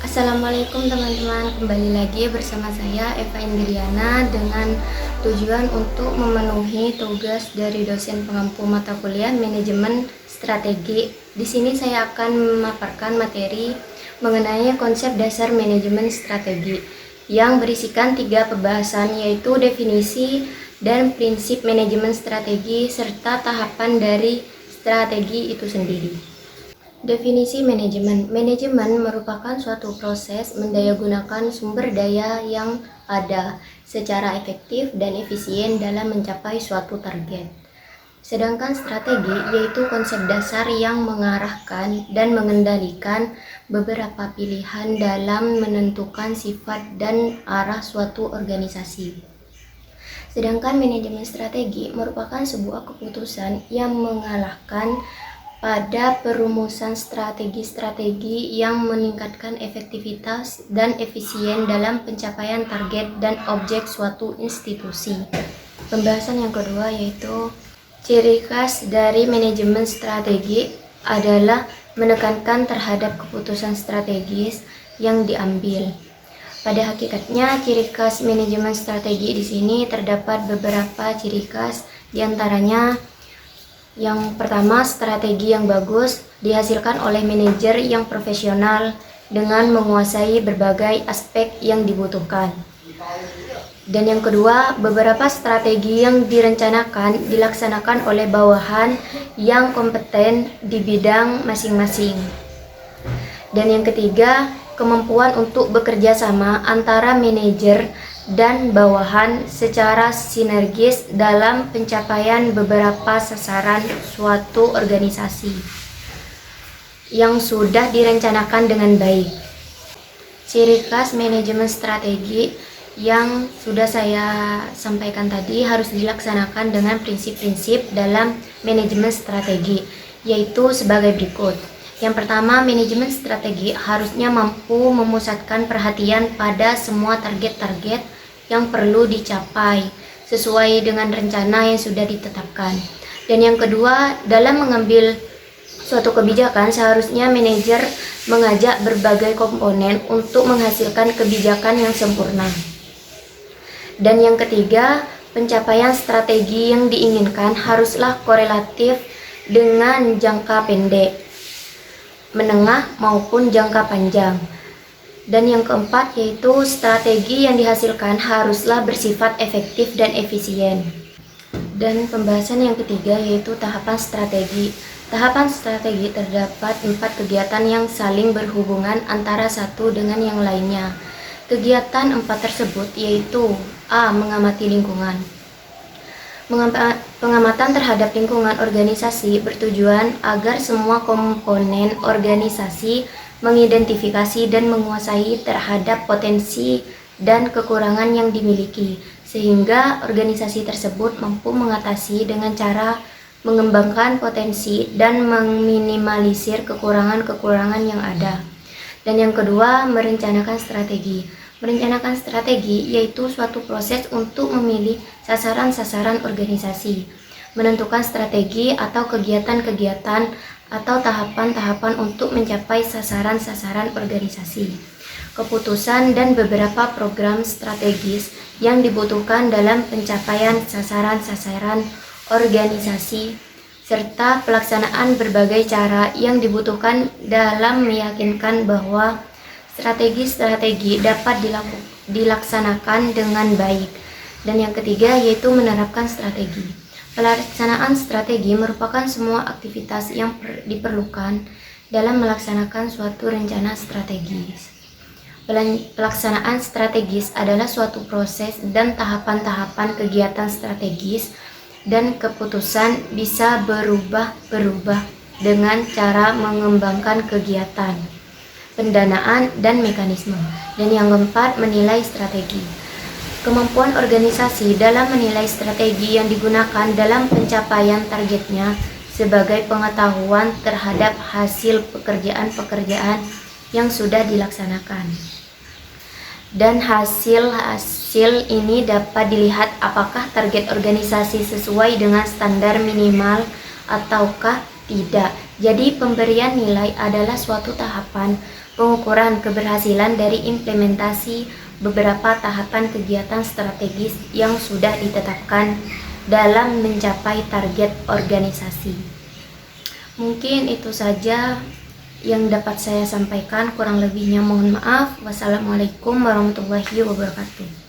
Assalamualaikum teman-teman, kembali lagi bersama saya Eva Indriana dengan tujuan untuk memenuhi tugas dari dosen pengampu mata kuliah manajemen strategi. Di sini saya akan memaparkan materi mengenai konsep dasar manajemen strategi yang berisikan 3 pembahasan, yaitu definisi dan prinsip manajemen strategi serta tahapan dari strategi itu sendiri. Definisi manajemen. Manajemen merupakan suatu proses mendayagunakan sumber daya yang ada secara efektif dan efisien dalam mencapai suatu target. Sedangkan strategi yaitu konsep dasar yang mengarahkan dan mengendalikan beberapa pilihan dalam menentukan sifat dan arah suatu organisasi. Sedangkan manajemen strategi merupakan sebuah keputusan yang mengalahkan pada perumusan strategi-strategi yang meningkatkan efektivitas dan efisien dalam pencapaian target dan objek suatu institusi. Pembahasan yang kedua yaitu ciri khas dari manajemen strategi adalah menekankan terhadap keputusan strategis yang diambil. Pada hakikatnya, ciri khas manajemen strategi di sini terdapat beberapa ciri khas, diantaranya yang pertama, strategi yang bagus dihasilkan oleh manajer yang profesional dengan menguasai berbagai aspek yang dibutuhkan. Dan yang kedua, beberapa strategi yang direncanakan dilaksanakan oleh bawahan yang kompeten di bidang masing-masing. Dan yang ketiga, kemampuan untuk bekerja sama antara manajer dan bawahan secara sinergis dalam pencapaian beberapa sasaran suatu organisasi yang sudah direncanakan dengan baik. Ciri khas manajemen strategi yang sudah saya sampaikan tadi harus dilaksanakan dengan prinsip-prinsip dalam manajemen strategi, yaitu sebagai berikut. Yang pertama, manajemen strategi harusnya mampu memusatkan perhatian pada semua target-target yang perlu dicapai sesuai dengan rencana yang sudah ditetapkan. Dan yang kedua, dalam mengambil suatu kebijakan seharusnya manajer mengajak berbagai komponen untuk menghasilkan kebijakan yang sempurna. Dan yang ketiga, pencapaian strategi yang diinginkan haruslah korelatif dengan jangka pendek, menengah maupun jangka panjang. Dan yang keempat yaitu strategi yang dihasilkan haruslah bersifat efektif dan efisien. Dan pembahasan yang ketiga yaitu tahapan strategi. Tahapan strategi terdapat 4 kegiatan yang saling berhubungan antara satu dengan yang lainnya. Kegiatan 4 tersebut yaitu A. Mengamati lingkungan. Pengamatan terhadap lingkungan organisasi bertujuan agar semua komponen organisasi mengidentifikasi dan menguasai terhadap potensi dan kekurangan yang dimiliki, sehingga organisasi tersebut mampu mengatasi dengan cara mengembangkan potensi dan meminimalisir kekurangan-kekurangan yang ada. Dan yang kedua, merencanakan strategi. Merencanakan strategi yaitu suatu proses untuk memilih sasaran-sasaran organisasi, menentukan strategi atau kegiatan-kegiatan atau tahapan-tahapan untuk mencapai sasaran-sasaran organisasi, keputusan dan beberapa program strategis yang dibutuhkan dalam pencapaian sasaran-sasaran organisasi, serta pelaksanaan berbagai cara yang dibutuhkan dalam meyakinkan bahwa strategi-strategi dapat dilaksanakan dengan baik. Dan yang ketiga yaitu menerapkan strategi. Pelaksanaan strategi merupakan semua aktivitas yang diperlukan dalam melaksanakan suatu rencana strategis. Pelaksanaan strategis adalah suatu proses dan tahapan-tahapan kegiatan strategis, dan keputusan bisa berubah-berubah dengan cara mengembangkan kegiatan, pendanaan, dan mekanisme. Dan yang keempat, menilai strategi. Kemampuan organisasi dalam menilai strategi yang digunakan dalam pencapaian targetnya sebagai pengetahuan terhadap hasil pekerjaan-pekerjaan yang sudah dilaksanakan. Dan hasil ini dapat dilihat apakah target organisasi sesuai dengan standar minimal ataukah tidak. Jadi pemberian nilai adalah suatu tahapan pengukuran keberhasilan dari implementasi beberapa tahapan kegiatan strategis yang sudah ditetapkan dalam mencapai target organisasi. Mungkin itu saja yang dapat saya sampaikan, kurang lebihnya mohon maaf. Wassalamualaikum warahmatullahi wabarakatuh.